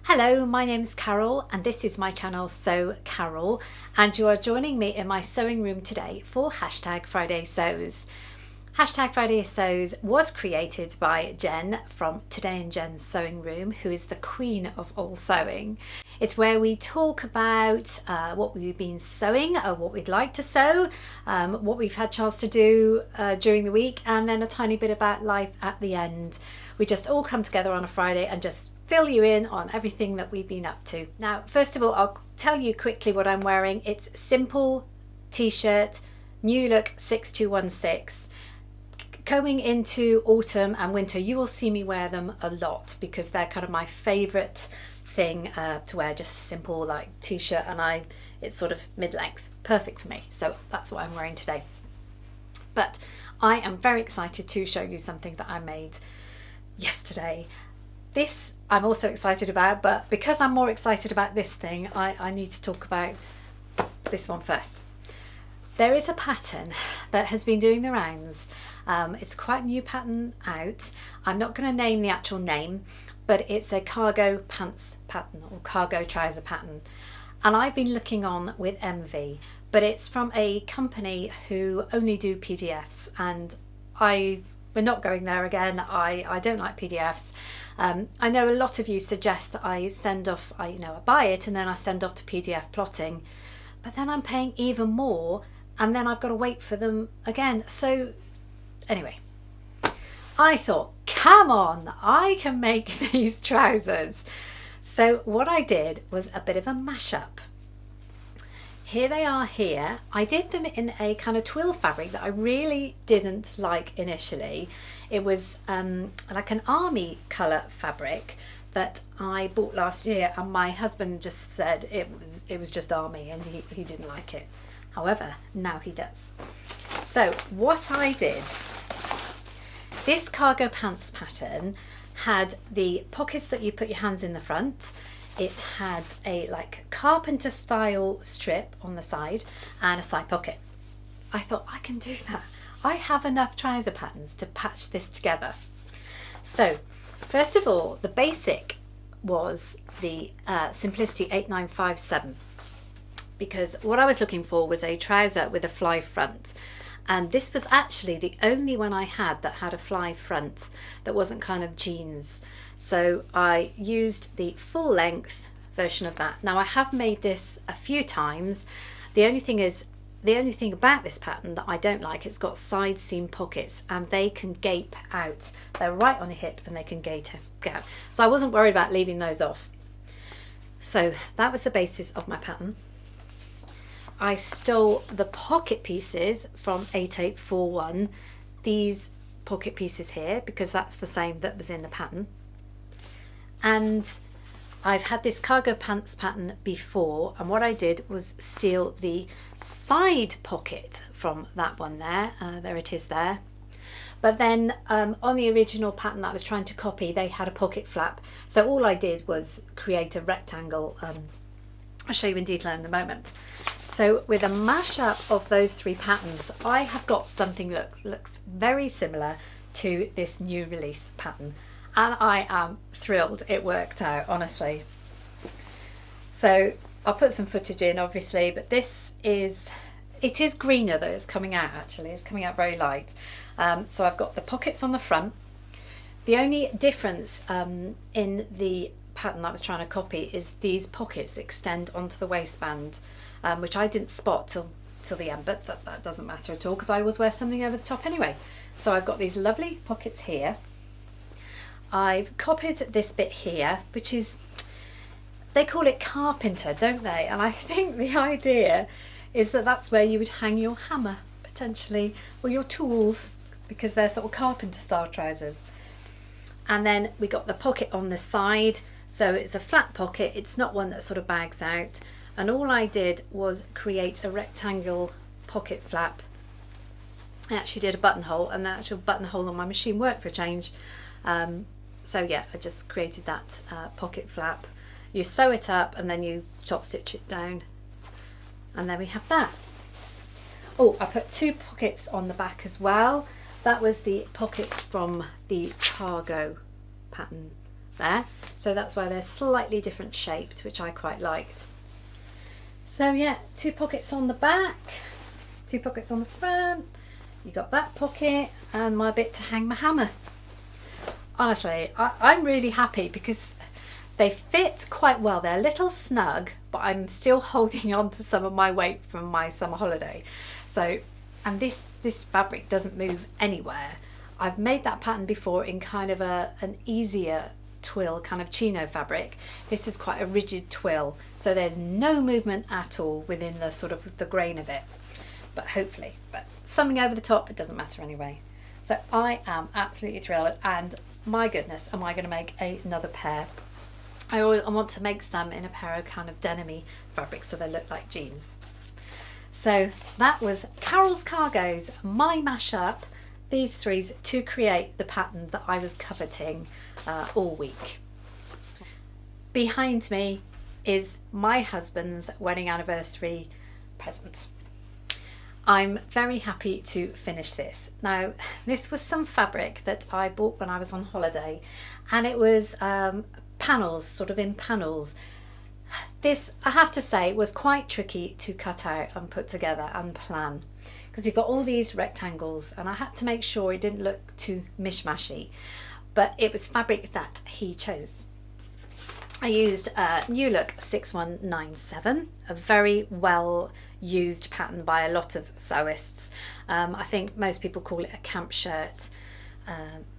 Hello, my name's Carole and this is my channel Sew Carole, and you are joining me in my sewing room today for Hashtag Friday Sews. Hashtag Friday Sews was created by Jen from Today in Jen's Sewing Room, who is the queen of all sewing. It's where we talk about what we've been sewing, what we'd like to sew, what we've had chance to do during the week, and then a tiny bit about life at the end. We just all come together on a Friday and just fill you in on everything that we've been up to. Now, first of all, I'll tell you quickly what I'm wearing. It's simple t-shirt, New Look 6216. Going into autumn and winter, you will see me wear them a lot because they're kind of my favourite thing to wear. Just simple like t-shirt, and it's sort of mid-length, perfect for me. So that's what I'm wearing today. But I am very excited to show you something that I made yesterday. This I'm also excited about, but because I'm more excited about this thing, I need to talk about this one first. There is a pattern that has been doing the rounds. It's quite a new pattern out. I'm not going to name the actual name, but it's a cargo pants pattern or cargo trouser pattern. And I've been looking on with envy, but it's from a company who only do PDFs, and we're not going there again. I don't like PDFs. I know a lot of you suggest that I send off, I buy it and then I send off to PDF plotting, but then I'm paying even more and then I've got to wait for them again. So anyway, I thought, come on, I can make these trousers. So what I did was a bit of a mashup. Here they are here. I did them in a kind of twill fabric that I really didn't like initially. It was like an army colour fabric that I bought last year, and my husband just said it was just army and he didn't like it. However, now he does. So what I did, this cargo pants pattern had the pockets that you put your hands in the front. It had a like carpenter style strip on the side and a side pocket. I thought, I can do that. I have enough trouser patterns to patch this together. So first of all, the basic was the Simplicity 8957, because what I was looking for was a trouser with a fly front. And this was actually the only one I had that had a fly front that wasn't kind of jeans. So I used the full length version of that. Now I have made this a few times. The only thing about this pattern that I don't like, it's got side seam pockets and they can gape out. They're right on your hip and they can gape out. So I wasn't worried about leaving those off. So that was the basis of my pattern. I stole the pocket pieces from 8841, these pocket pieces here, because that's the same that was in the pattern. And I've had this cargo pants pattern before, and what I did was steal the side pocket from that one there. There it is there. But then on the original pattern that I was trying to copy, they had a pocket flap. So all I did was create a rectangle. I'll show you in detail in a moment. So with a mashup of those three patterns, I have got something that looks very similar to this new release pattern. And I am thrilled it worked out, honestly. So I'll put some footage in, obviously, but it is greener though. It's coming out, actually. It's coming out very light. So I've got the pockets on the front. The only difference in the pattern that I was trying to copy is these pockets extend onto the waistband, which I didn't spot till the end, but that doesn't matter at all because I always wear something over the top anyway. So I've got these lovely pockets here. I've copied this bit here, which is, they call it carpenter, don't they? And I think the idea is that that's where you would hang your hammer potentially, or your tools, because they're sort of carpenter style trousers. And then we got the pocket on the side, so it's a flat pocket, it's not one that sort of bags out. And all I did was create a rectangle pocket flap. I actually did a buttonhole, and the actual buttonhole on my machine worked for a change. So yeah, I just created that pocket flap. You sew it up and then you top stitch it down, and then we have that. Oh, I put two pockets on the back as well. that was the pockets from the cargo pattern there. So that's why they're slightly different shaped, which I quite liked. So yeah, 2 pockets on the back, 2 pockets on the front. You got that pocket and my bit to hang my hammer. Honestly, I'm really happy because they fit quite well. They're a little snug, but I'm still holding on to some of my weight from my summer holiday. So, and this fabric doesn't move anywhere. I've made that pattern before in kind of an easier twill, kind of chino fabric. This is quite a rigid twill, so there's no movement at all within the sort of the grain of it. But hopefully, but something over the top, it doesn't matter anyway. So I am absolutely thrilled, and my goodness, am I going to make another pair. I want to make some in a pair of kind of denim-y fabric so they look like jeans. So that was Carole's Cargo's My Mashup, these threes to create the pattern that I was coveting all week. Behind me is my husband's wedding anniversary present. I'm very happy to finish this. Now, this was some fabric that I bought when I was on holiday, and it was panels, sort of in panels. This, I have to say, was quite tricky to cut out and put together and plan, because you've got all these rectangles and I had to make sure it didn't look too mishmashy, but it was fabric that he chose. I used New Look 6197, a very well used pattern by a lot of sewists. I think most people call it a camp shirt.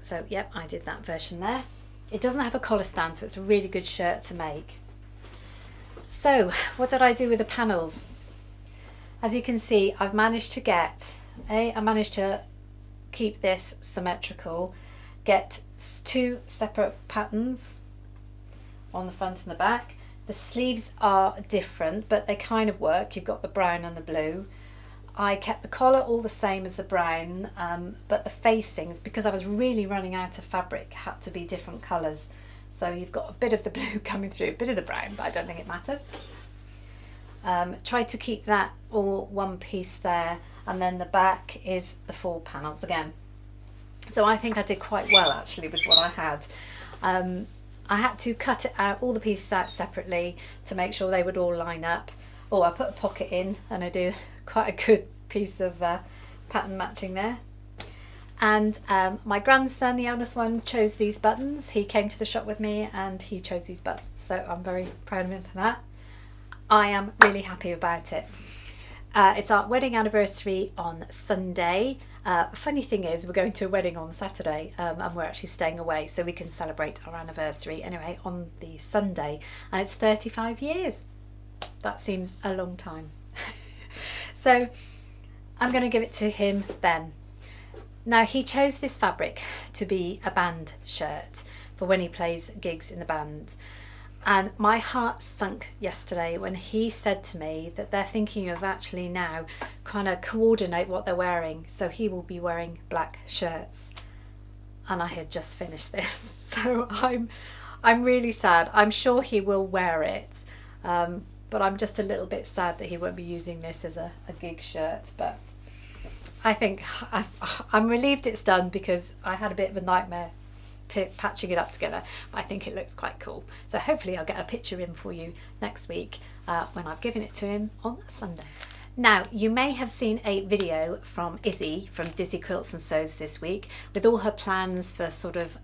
So yep, I did that version there. It doesn't have a collar stand, so it's a really good shirt to make. So what did I do with the panels? As you can see, I've managed to get, I managed to keep this symmetrical, get 2 separate patterns on the front and the back. The sleeves are different, but they kind of work. You've got the brown and the blue. I kept the collar all the same as the brown, but the facings, because I was really running out of fabric, had to be different colours. So you've got a bit of the blue coming through, a bit of the brown, but I don't think it matters. Try to keep that all one piece there, and then the back is the 4 panels again. So I think I did quite well actually with what I had. I had to cut it out, all the pieces out separately to make sure they would all line up. Oh, I put a pocket in and I did quite a good piece of pattern matching there. And my grandson, the eldest one, chose these buttons. He came to the shop with me and he chose these buttons. So I'm very proud of him for that. I am really happy about it. It's our wedding anniversary on Sunday. Funny thing is, we're going to a wedding on Saturday and we're actually staying away so we can celebrate our anniversary anyway on the Sunday, and it's 35 years. That seems a long time. So I'm going to give it to him then. Now, he chose this fabric to be a band shirt for when he plays gigs in the band. And my heart sunk yesterday when he said to me that they're thinking of actually now kind of coordinate what they're wearing. So he will be wearing black shirts. And I had just finished this. So I'm really sad. I'm sure he will wear it. But I'm just a little bit sad that he won't be using this as a gig shirt. But I think I'm relieved it's done, because I had a bit of a nightmare patching it up together, but I think it looks quite cool. So hopefully I'll get a picture in for you next week when I've given it to him on Sunday. Now, you may have seen a video from Izzy from Dizzy Quilts and Sews this week with all her plans for sort of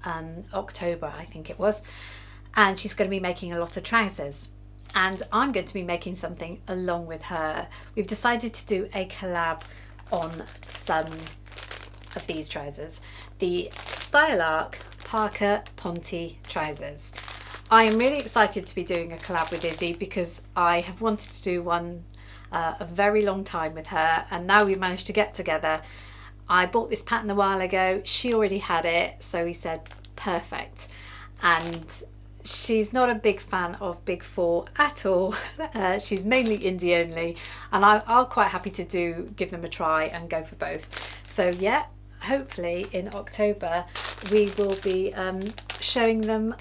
October, I think it was, and she's going to be making a lot of trousers, and I'm going to be making something along with her. We've decided to do a collab on some of these trousers, the Style Arc Parker Ponte trousers. I am really excited to be doing a collab with Izzy because I have wanted to do one a very long time with her, and now we've managed to get together. I bought this pattern a while ago, she already had it, so we said perfect. And she's not a big fan of Big Four at all. She's mainly indie only, and I'm quite happy to give them a try and go for both. So yeah, hopefully in October we will be showing them.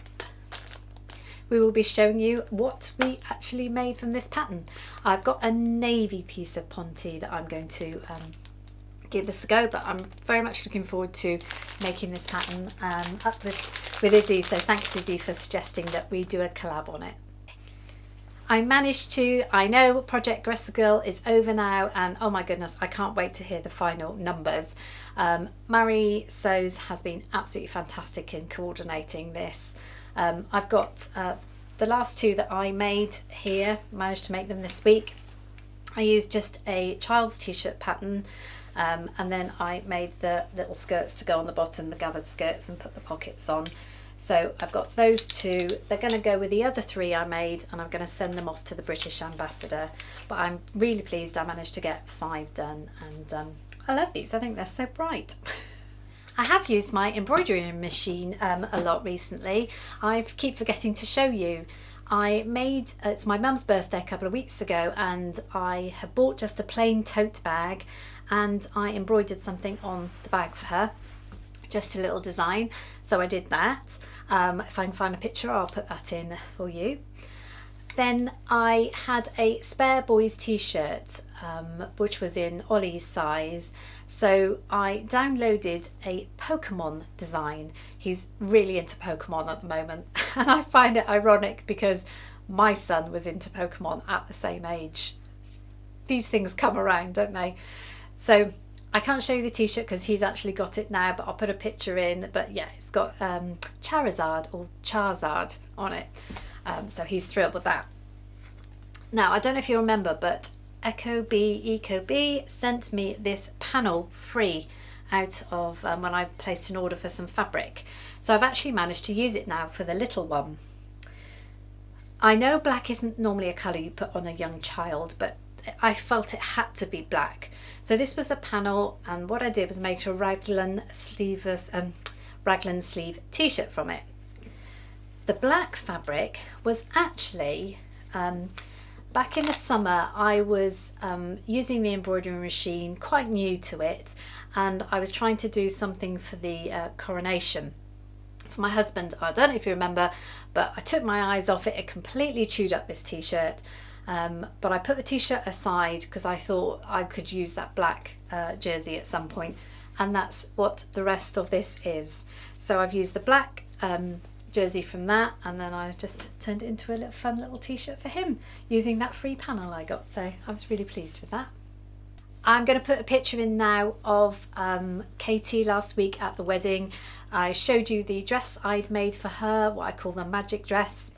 We will be showing you what we actually made from this pattern. I've got a navy piece of Ponte that I'm going to give this a go, but I'm very much looking forward to making this pattern up with Izzy. So thanks Izzy for suggesting that we do a collab on it. I managed to, I know Project Aggressor Girl is over now, and oh my goodness, I can't wait to hear the final numbers. Marie Sews has been absolutely fantastic in coordinating this. I've got the last two that I made here, managed to make them this week. I used just a child's t-shirt pattern, and then I made the little skirts to go on the bottom, the gathered skirts, and put the pockets on. So I've got those two. They're going to go with the other three I made, and I'm going to send them off to the British ambassador. But I'm really pleased I managed to get 5 done, and I love these. I think they're so bright. I have used my embroidery machine a lot recently. I keep forgetting to show you. I made, it's my mum's birthday a couple of weeks ago, and I had bought just a plain tote bag, and I embroidered something on the bag for her. Just a little design, so I did that. If I can find a picture, I'll put that in for you. Then I had a spare boys t-shirt, which was in Ollie's size, so I downloaded a Pokemon design. He's really into Pokemon at the moment, and I find it ironic because my son was into Pokemon at the same age. These things come around, don't they? So I can't show you the t-shirt because he's actually got it now, but I'll put a picture in. But yeah, it's got Charizard or Charizard on it, so he's thrilled with that. Now, I don't know if you remember, but Ecobee sent me this panel free out of when I placed an order for some fabric. So I've actually managed to use it now for the little one. I know black isn't normally a colour you put on a young child, but I felt it had to be black. So this was a panel, and what I did was make a raglan sleeve t-shirt from it. The black fabric was actually, back in the summer I was using the embroidery machine, quite new to it, and I was trying to do something for the coronation for my husband. I don't know if you remember, but I took my eyes off it. It completely chewed up this t-shirt. But I put the t-shirt aside because I thought I could use that black jersey at some point, and that's what the rest of this is. So I've used the black jersey from that, and then I just turned it into a little fun little t-shirt for him using that free panel I got, so I was really pleased with that. I'm going to put a picture in now of Katie last week at the wedding. I showed you the dress I'd made for her, what I call the magic dress,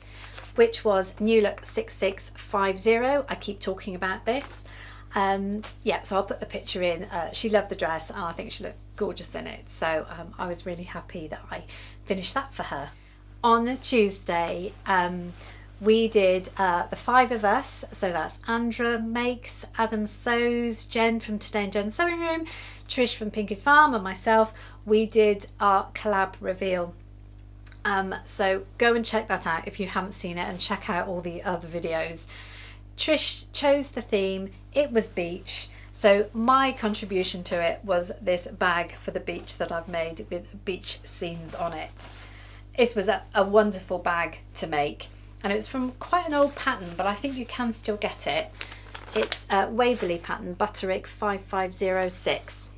which was New Look 6650. I keep talking about this. Yeah, so I'll put the picture in. She loved the dress, and I think she looked gorgeous in it. So I was really happy that I finished that for her. On Tuesday, we did the 5 of us. So that's Andra Makes, Adam Sews, Jen from Today and Jen's Sewing Room, Trish from Pinky's Farm, and myself. We did our collab reveal. So go and check that out if you haven't seen it, and check out all the other videos. Trish chose the theme, it was beach, so my contribution to it was this bag for the beach that I've made with beach scenes on it. It was a wonderful bag to make, and it was from quite an old pattern, but I think you can still get it. It's a Waverley pattern, Butterick 5506,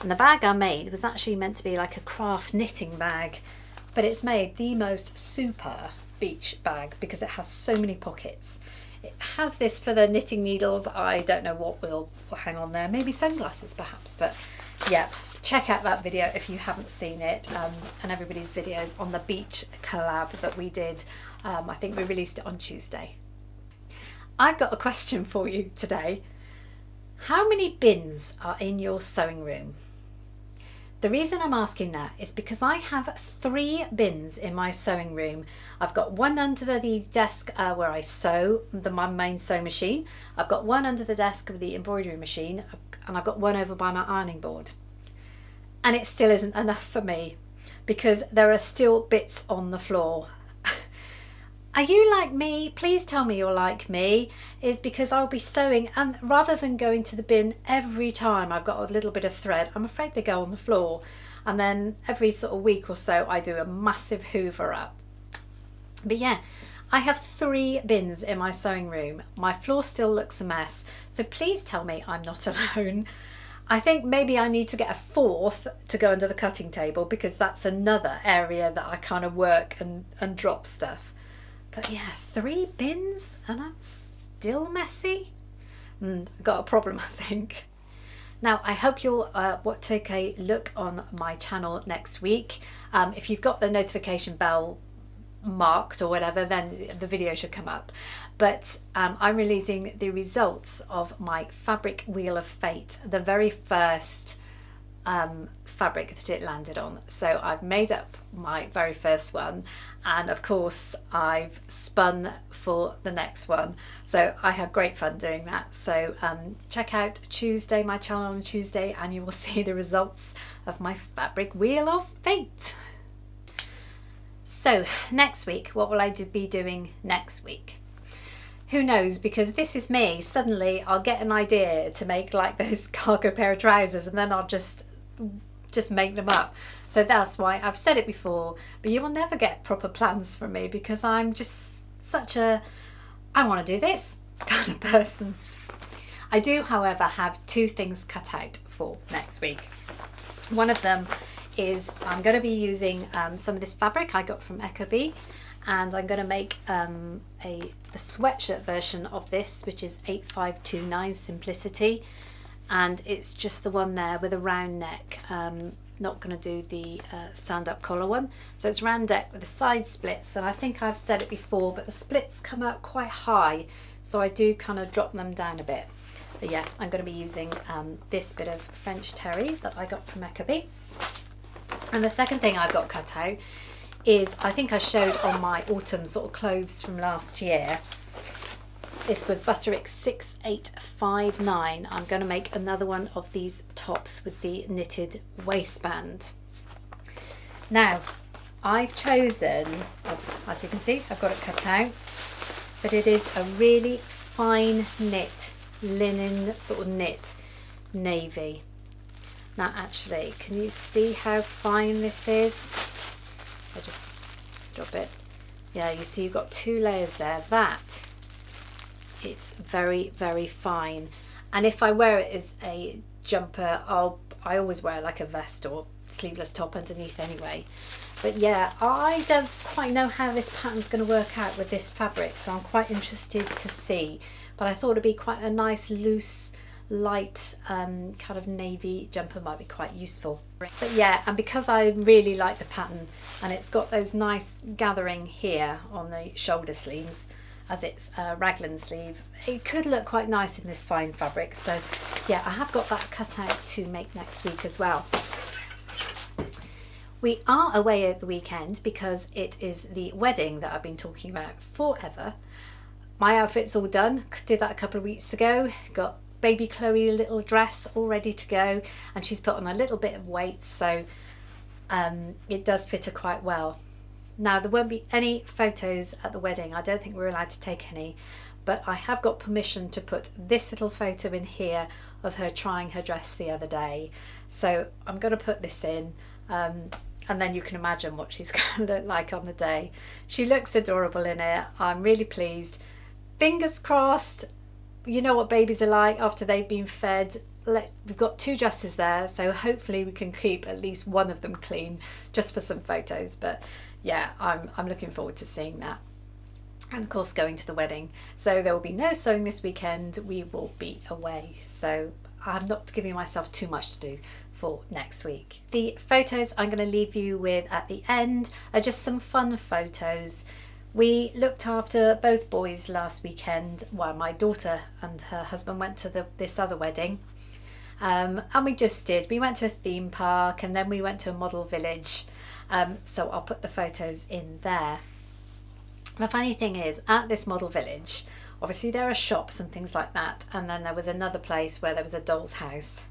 and the bag I made was actually meant to be like a craft knitting bag, but it's made the most super beach bag because it has so many pockets. It has this for the knitting needles. I don't know what will hang on there, maybe sunglasses perhaps, but yeah, check out that video if you haven't seen it, and everybody's videos on the beach collab that we did. I think we released it on Tuesday. I've got a question for you today. How many bins are in your sewing room? The reason I'm asking that is because I have 3 bins in my sewing room. I've got one under the desk where I sew, my main sewing machine. I've got one under the desk of the embroidery machine, and I've got one over by my ironing board. And it still isn't enough for me because there are still bits on the floor. Are you like me? Please tell me you're like me. Is because I'll be sewing, and rather than going to the bin every time I've got a little bit of thread, I'm afraid they go on the floor, and then every sort of week or so I do a massive hoover up. But yeah, I have 3 bins in my sewing room. My floor still looks a mess, so please tell me I'm not alone. I think maybe I need to get a fourth to go under the cutting table, because that's another area that I kind of work and drop stuff. But yeah, 3 bins and I'm still messy. I've got a problem, I think. Now, I hope you'll take a look on my channel next week. If you've got the notification bell marked or whatever, then the video should come up. But I'm releasing the results of my fabric wheel of fate, the very first fabric that it landed on. So I've made up my very first one, and of course I've spun for the next one, so I had great fun doing that. So check out Tuesday, my channel on Tuesday, and you will see the results of my fabric wheel of fate. So next week, what will I be doing next week? Who knows, because this is me. Suddenly I'll get an idea to make like those cargo pair of trousers, and then I'll just make them up. So that's why I've said it before, but you will never get proper plans from me, because I'm just such a I want to do this kind of person. I do, however, have 2 things cut out for next week. One of them is I'm going to be using some of this fabric I got from Ecobee, and I'm going to make the sweatshirt version of this, which is 8529 Simplicity, and it's just the one there with a round neck. Not going to do the stand-up collar one, so it's round neck with the side splits, and I think I've said it before, but the splits come out quite high, so I do kind of drop them down a bit. But yeah, I'm going to be using this bit of French terry that I got from Ecobee. And the second thing I've got cut out is, I think I showed on my autumn sort of clothes from last year. This was Butterick 6859. I'm going to make another one of these tops with the knitted waistband. Now, I've chosen, as you can see, I've got it cut out, but it is a really fine knit, linen sort of knit navy. Now actually, can you see how fine this is? I just drop it. Yeah, you see you've got 2 layers there. That, it's very, very fine. And if I wear it as a jumper, I always wear like a vest or sleeveless top underneath anyway. But yeah, I don't quite know how this pattern's going to work out with this fabric, so I'm quite interested to see. But I thought it'd be quite a nice loose, light kind of navy jumper might be quite useful. But yeah, and because I really like the pattern, and it's got those nice gathering here on the shoulder sleeves, as it's a raglan sleeve, it could look quite nice in this fine fabric. So yeah, I have got that cut out to make next week as well. We are away at the weekend because it is the wedding that I've been talking about forever. My outfit's all done, did that a couple of weeks ago, got baby Chloe a little dress all ready to go, and she's put on a little bit of weight, so it does fit her quite well. Now, there won't be any photos at the wedding. I don't think we're allowed to take any, but I have got permission to put this little photo in here of her trying her dress the other day. So I'm going to put this in, and then you can imagine what she's going to look like on the day. She looks adorable in it. I'm really pleased. Fingers crossed. You know what babies are like after they've been fed. We've got 2 dresses there, so hopefully we can keep at least one of them clean just for some photos. But yeah, I'm looking forward to seeing that, and of course going to the wedding. So there will be no sewing this weekend. We will be away, so I'm not giving myself too much to do for next week. The photos I'm going to leave you with at the end are just some fun photos. We looked after both boys last weekend while my daughter and her husband went to this other wedding. And we went to a theme park, and then we went to a model village. So I'll put the photos in there. The funny thing is, at this model village, obviously there are shops and things like that, and then there was another place where there was a doll's house.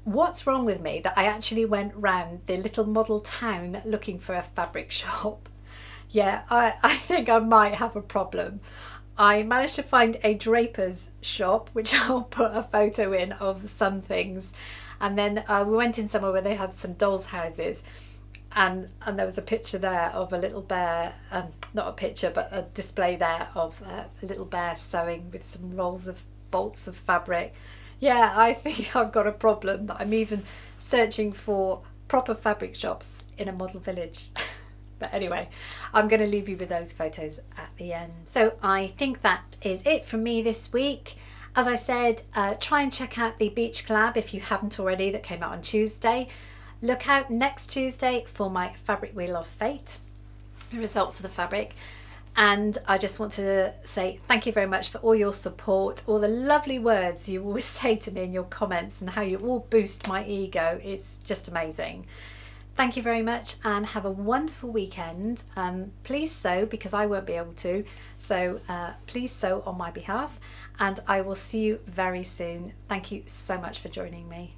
What's wrong with me that I actually went round the little model town looking for a fabric shop? Yeah, I think I might have a problem. I managed to find a draper's shop, which I'll put a photo in of some things. And then we went in somewhere where they had some dolls' houses. And there was a picture there of a little bear, not a picture, but a display there of a little bear sewing with some rolls of bolts of fabric. Yeah, I think I've got a problem that I'm even searching for proper fabric shops in a model village. But anyway, I'm going to leave you with those photos at the end. So I think that is it from me this week. As I said, try and check out the beach collab if you haven't already, that came out on Tuesday. Look out next Tuesday for my fabric wheel of fate, the results of the fabric. And I just want to say thank you very much for all your support, all the lovely words you always say to me in your comments, and how you all boost my ego. It's just amazing. Thank you very much, and have a wonderful weekend. Please sew, because I won't be able to, so please sew on my behalf, and I will see you very soon. Thank you so much for joining me.